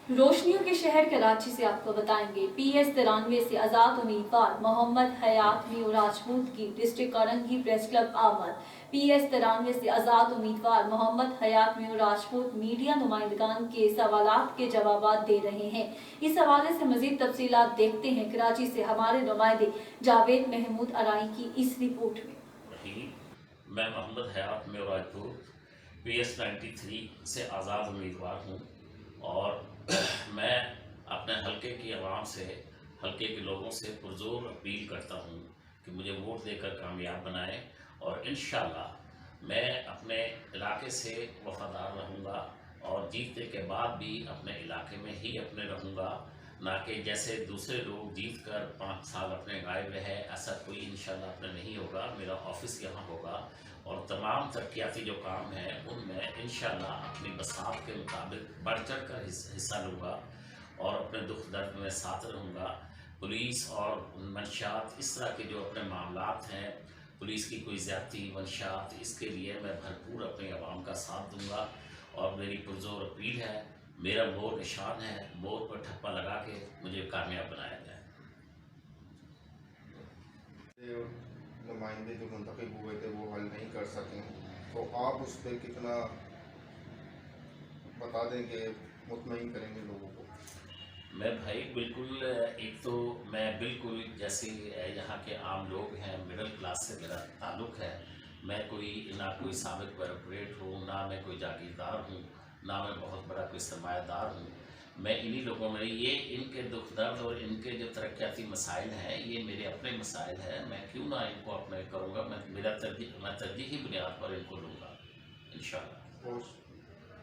रोशनियों के शहर कराची से आपको बताएंगे। PS93 से आज़ाद उम्मीदवार मोहम्मद हयात मीर राजपूत की डिस्ट्रिक्ट औरंगी प्रेस क्लब आमद। PS93 से आज़ाद उम्मीदवार मोहम्मद हयात मीर राजपूत मीडिया नुमाइंदगान के सवालात के जवाब दे रहे हैं। इस हवाले से मजीद तफसीलात देखते हैं कराची से हमारे नुमाइंदे जावेद महमूद अराई की इस रिपोर्ट में। मैं मोहम्मद हयात मीर राजपूत PS93 से आज़ाद उम्मीदवार हूँ और मैं अपने हलके की आवाम से, हलके के लोगों से पुरजोर अपील करता हूँ कि मुझे वोट देकर कामयाब बनाएं और इंशाअल्लाह मैं अपने इलाके से वफादार रहूँगा और जीतने के बाद भी अपने इलाके में ही अपने रहूँगा, ना कि जैसे दूसरे लोग जीत कर 5 साल अपने गायब रहे। ऐसा कोई इंशाअल्लाह अपने नहीं होगा। मेरा ऑफिस यहाँ होगा और तमाम तरक्याती जो काम हैं उनमें इंशाअल्लाह अपनी बसात के मुताबिक बढ़ चढ़ कर हिस्सा लूँगा और अपने दुख दर्द में साथ रहूँगा। पुलिस और मंशियात इस तरह के जो अपने मामलात हैं, पुलिस की कोई ज़्यादती मंशियात, इसके लिए मैं भरपूर अपनी आवाम का साथ दूँगा और मेरी पुरजोर अपील है, मेरा वोट निशान है, वोट पर ठप्पा लगा के मुझे कामयाब बनाया जाए। नुमाइंदे जो मुंतखब हुए थे वो हल नहीं कर सके, तो आप उस पर कितना बता देंगे, मुतमईन करेंगे लोगों को? मैं भाई बिल्कुल, एक तो मैं बिल्कुल जैसे यहाँ के आम लोग हैं, मिडिल क्लास से मेरा ताल्लुक़ है। मैं कोई ना कोई साबिक कॉरपोरेट हूँ, ना मैं कोई जागीरदार हूँ, ना मैं बहुत बड़ा कोई सरमायादार हूँ। मैं इन्हीं लोगों में ये इनके दुख दर्द और इनके जो तरक्याती मसाइल हैं ये मेरे अपने मसाइल हैं। मैं क्यों ना इनको अपने करूँगा, मैं तरजीही बुनियाद पर इनको लूँगा इंशाअल्लाह।